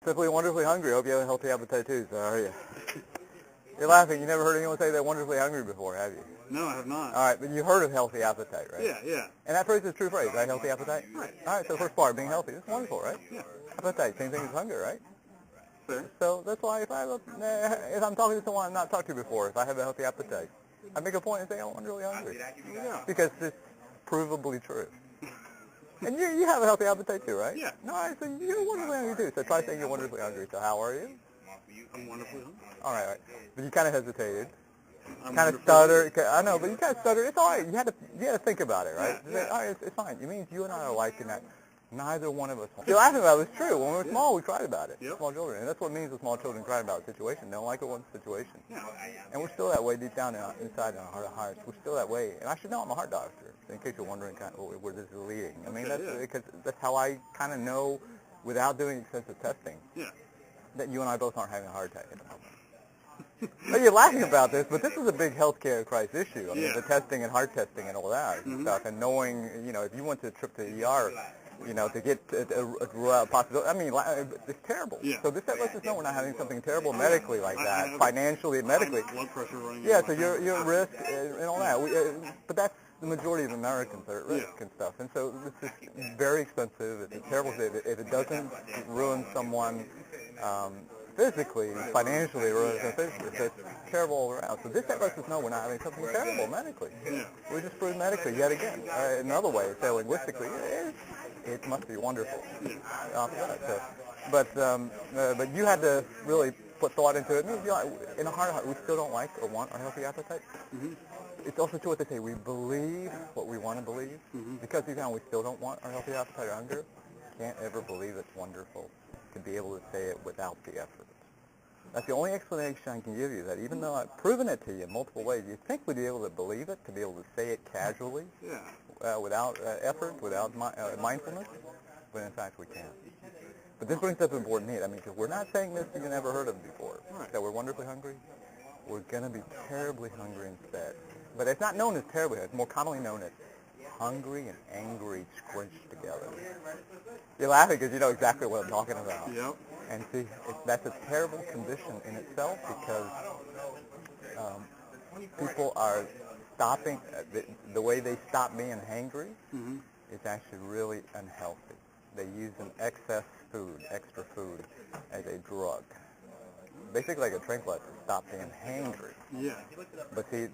Simply wonderfully hungry. Hope you have a healthy appetite too. So how are you? You're laughing. You never heard anyone say they're wonderfully hungry before, have you? No, I have not. All right, but you heard of healthy appetite, right? Yeah. And that phrase is a true phrase, right? Healthy appetite? Right. All right, so first part, being healthy. That's wonderful, right? Yeah. Appetite, same thing as hunger, right? Fair. So that's why if I'm talking to someone I've not talked to before, if I have a healthy appetite, I make a point and say I'm wonderfully hungry. Yeah. Because it's provably true. And you have a healthy appetite too, right? Yeah. No, all right, so you're wonderfully hungry too. So try saying you're wonderfully hungry. So how are you? I'm wonderfully hungry. All right. But you kind of hesitated. I'm Kind of stuttered. I know, but you kind of stuttered. It's all right. You had to think about it, right? Yeah. All right, it's fine. It means you and I are alike in that neither one of us. You're laughing about it. It's true. When we were small, we cried about it. Yep. Small children, and that's what it means when small children cry about a situation. They don't like it one situation. Yeah. And we're still that way deep down inside in our heart of hearts. We're still that way. And I should know I'm a heart doctor, in case you're wondering kind of where this is leading. I mean, that's because that's how I kind of know, without doing extensive testing, that you and I both aren't having a heart attack at the moment. Well, you're laughing about this, but this is a big healthcare crisis issue. I mean, the testing and heart testing and all that stuff, and knowing, if you went to a trip to the ER, to get a possibility. I mean, it's terrible. Yeah. So this lets us know we're not having something terrible medically like that, financially, medically. Blood pressure running. Yeah, so you're at risk and all that. But that's the majority of Americans that are at risk and stuff. And so this is very expensive. It's a terrible thing. If it doesn't ruin someone physically, financially, or it's terrible all around. So this lets us know we're not having something terrible medically. Yeah. We just proved medically yet again. Another way to say linguistically, it must be wonderful. But you had to really put thought into it. In a heart, we still don't like or want our healthy appetite. Mm-hmm. It's also true what they say. We believe what we want to believe. Because deep down we still don't want our healthy appetite or hunger. Can't ever believe it's wonderful to be able to say it without the effort. That's the only explanation I can give you, that even though I've proven it to you in multiple ways, you think we'd be able to believe it, to be able to say it casually, without effort, without mindfulness, but in fact we can't. But this brings up an important need. I mean, because we're not saying this you've never heard of before, that we're wonderfully hungry. We're going to be terribly hungry instead. But it's not known as terribly hungry. It's more commonly known as hungry and angry scrunched together. You're laughing because you know exactly what I'm talking about. Yep. And see, that's a terrible condition in itself, because people are stopping, the way they stop being hangry is actually really unhealthy. They use an excess food, extra food, as a drug. Basically like a tranquilizer to stop being hangry. Yeah. But see,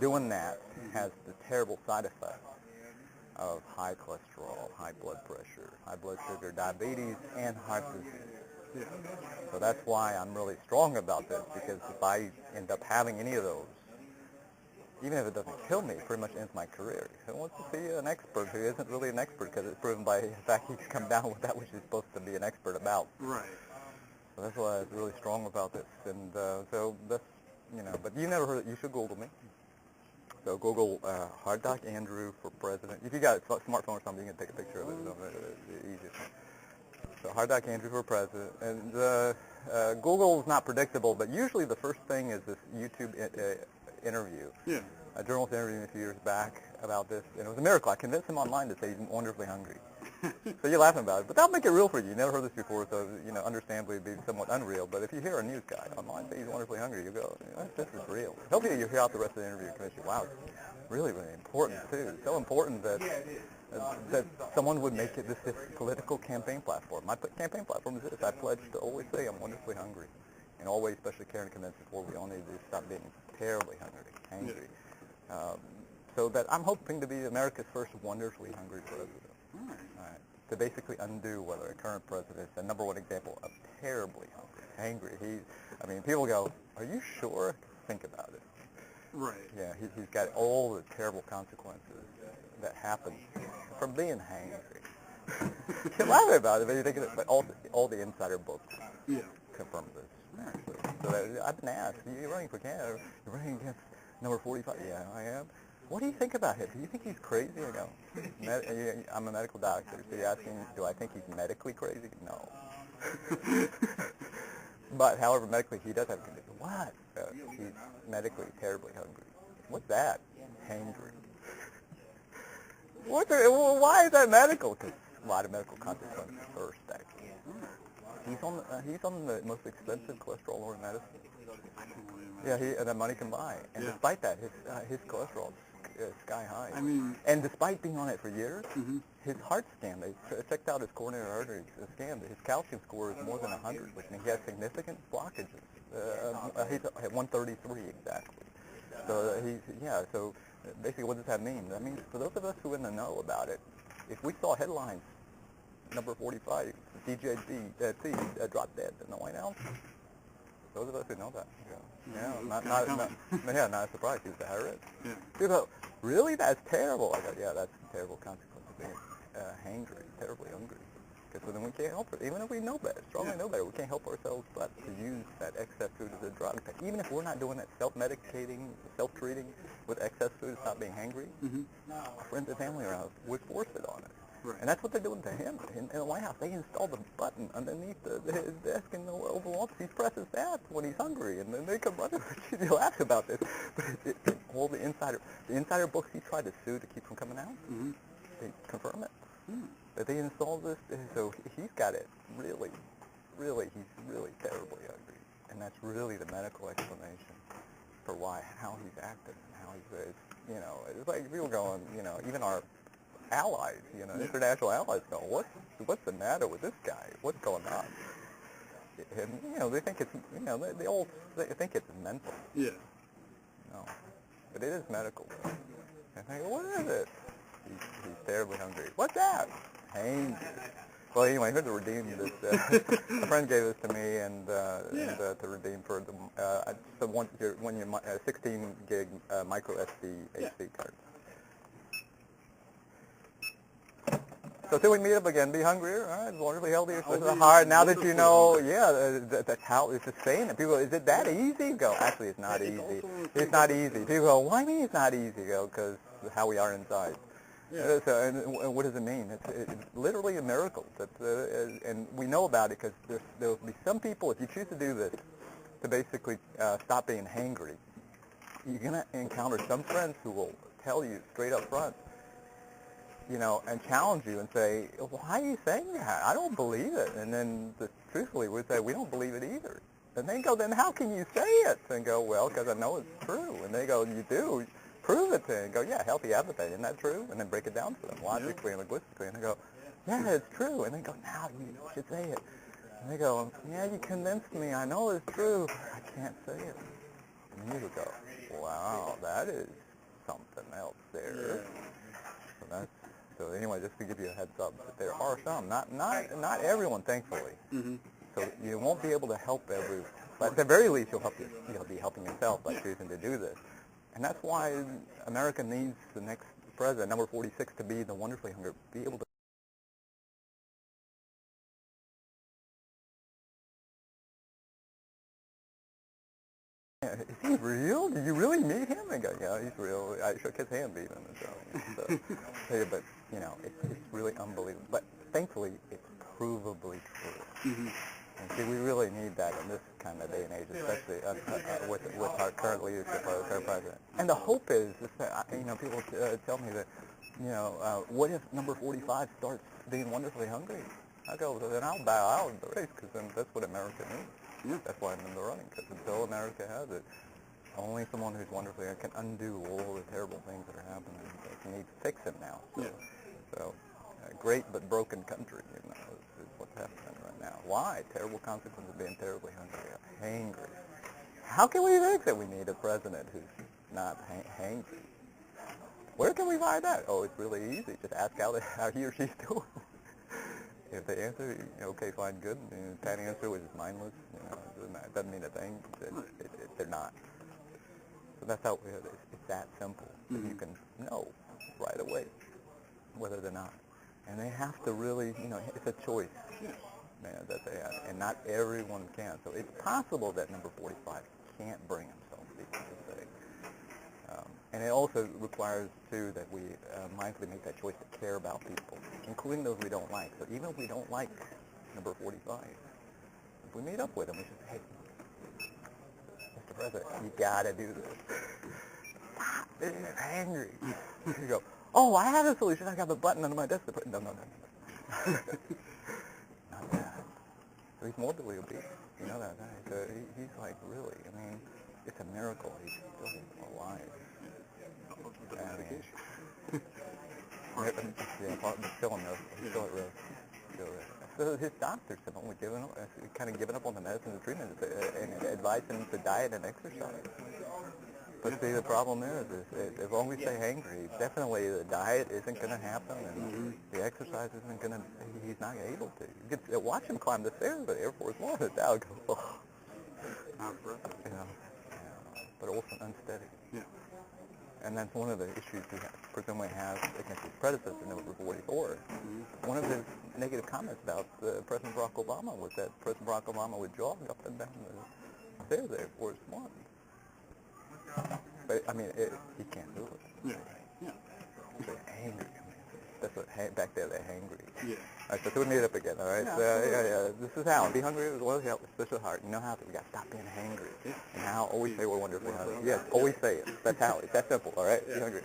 doing that has the terrible side effect of high cholesterol, high blood pressure, high blood sugar, diabetes, and heart disease. Yeah. So that's why I'm really strong about this, because if I end up having any of those, even if it doesn't kill me, it pretty much ends my career. Who wants to see an expert who isn't really an expert, because it's proven by the fact he's come down with that which he's supposed to be an expert about. Right. So that's why I'm really strong about this. And so that's, but you never heard it. You should Google me. So Google HeartDoc Andrew for president. If you got a smartphone or something, you can take a picture of it. It's easy. So HeartDoc Andrew for president. And Google is not predictable, but usually the first thing is this YouTube interview. Yeah. A journalist interviewed me a few years back about this, and it was a miracle. I convinced him online to say he's wonderfully hungry. So you're laughing about it, but that'll make it real for you. You never heard this before, so understandably it'd be somewhat unreal. But if you hear a news guy online say he's wonderfully hungry, you go, this is real. Hopefully you hear out the rest of the interview and convince you, wow, it's really, really important too. So important that someone would make it this political campaign platform. My campaign platform is this: I pledge to always say I'm wonderfully hungry, and always, especially care and convince before we all need to stop being terribly hungry. So that I'm hoping to be America's first wonderfully hungry president. All right. To basically undo what our current president is the number one example of terribly hungry. People go, are you sure? Think about it. Right. Yeah, he's got all the terrible consequences that happen from being hangry. You're laughing about it, but you're thinking, but all the insider books confirm this. So I've been asked, you're running for Canada, you're running against number 45. Yeah, I am. What do you think about him? Do you think he's crazy? I go, I'm a medical doctor, so you're asking, do I think he's medically crazy? No. But, however, medically he does have a condition. What? He's medically terribly hungry. What's that? Hangry. Why is that medical? Because a lot of medical consequences first, actually. He's on the most expensive cholesterol-lowering medicine. I can only Yeah, imagine. that money can buy. And Yeah. despite that, his cholesterol is sky high. I mean, And despite being on it for years, mhm. his heart scan, they checked out his coronary arteries scan. His calcium score is more than 100, which means he has significant blockages. He's at 133 exactly. So So basically, what does that mean? That means for those of us who in the know about it, if we saw headlines, number 45, DJT dropped dead in the White House. Those of us who know that, not surprised. He was a high risk. Yeah. People go, really? That's terrible. I go, yeah, that's a terrible consequence of being hangry, terribly hungry. Because then we can't help it. Even if we know better, strongly know better, we can't help ourselves but to use that excess food as a drug. Even if we're not doing that self-medicating, self-treating with excess food, stop being hangry, our friends and family around us would force it on us. Right. And that's what they're doing to him in the White House. They installed a button underneath his desk in the Oval Office. He presses that when he's hungry, and then they come running. He laughs about this, but all the insider books he tried to sue to keep from coming out, they confirm it. That they installed this, so he's got it really, he's really terribly hungry, and that's really the medical explanation for how he's acting, and how he's, it's like people going, even our allies, international allies go, what's the matter with this guy? What's going on? And, they think it's, they think it's mental. Yeah. No, but it is medical. And I go, what is it? He's terribly hungry. What's that? Hangry. Well, anyway, here to redeem this. A friend gave this to me, and to redeem for the one your 16 gig micro SD HD card. So till we meet up again, be hungrier, all right, wonderfully healthier, hard. Now that you know, that's how it's just saying it. People go, is it that easy? Go, actually, it's not easy. It's not easy. People go, why do you mean it's not easy? Go, because how we are inside. Yeah. So, and what does it mean? It's literally a miracle. And we know about it because there will be some people, if you choose to do this, to basically stop being hangry, you're going to encounter some friends who will tell you straight up front, and challenge you and say, why are you saying that? I don't believe it. And then, truthfully, we say, we don't believe it either. And they go, then how can you say it? And go, well, because I know it's true. And they go, you do? Prove it to them. And go, yeah, healthy appetite. Isn't that true? And then break it down to them logically and linguistically. And they go, yeah, it's true. And they go, now you should say it. And they go, yeah, you convinced me. I know it's true. I can't say it. And then you go, wow, that is something else there. Yeah. So anyway, just to give you a heads up, that there are some, not everyone, thankfully. So you won't be able to help everyone, but at the very least, you'll be helping yourself by choosing to do this. And that's why America needs the next president, number 46, to be the wonderfully hungry, be able to. Is he real? Did you really meet him? And go, yeah, he's real. I shook his hand even. So, but it's really unbelievable. But thankfully, it's provably true. And see, we really need that in this kind of day and age, especially with our current leadership, our current president. And the hope is that people tell me that what if number 45 starts being wonderfully hungry? I go, well, then I'll bow out of the race because then that's what America needs. Yeah. That's why I'm in the running, because until America has it, only someone who's wonderfully can undo all the terrible things that are happening. It needs fixing now. So a great but broken country, is what's happening right now. Why? Terrible consequences of being terribly hangry. How can we fix it? We need a president who's not hangry. Where can we find that? Oh, it's really easy. Just ask how he or she's doing. If they answer, okay, fine, good. And that answer was just mindless. It doesn't mean a thing. They're not. So that's how it's that simple. That you can know right away whether they're not. And they have to really, it's a choice that they have. And not everyone can. So it's possible that number 45 can't bring himself to say. And it also requires, too, that we mindfully make that choice to care about people, including those we don't like. So even if we don't like number 45, if we meet up with him, we should say, hey, Mr. President, you got to do this. Stop being angry. You go, oh, I have a solution. I got the button under my desk. No. Not that. He's morbidly obese. You know that, right? So he's like, really, I mean, it's a miracle he's still alive. I mean, still at risk. So his doctors have only kind of given up on the medicine and treatment and advised him to diet and exercise. But see, the problem is as long as we stay hangry, definitely the diet isn't going to happen, and the exercise isn't going to, he's not able to. You could watch him climb the stairs at Air Force One, and now go, oh. You know, but also unsteady. Yeah. And that's one of the issues he presumably has against his predecessor, November 44. One of his negative comments about President Barack Obama was that President Barack Obama would jog up and down the stairs at Air Force One. But, I mean, he can't do it. Yeah. Yeah. They're angry. I mean, that's what, back there, they're hangry. Yeah. All right, so we meet up again, all right? Yeah. This is Hal. Be hungry with one health, especially heart. You know how we got to stop being hangry. Yeah. And Hal, always say we're wonderfully hungry. Yes, always say it. That's Hal. It's that simple, all right? Be hungry.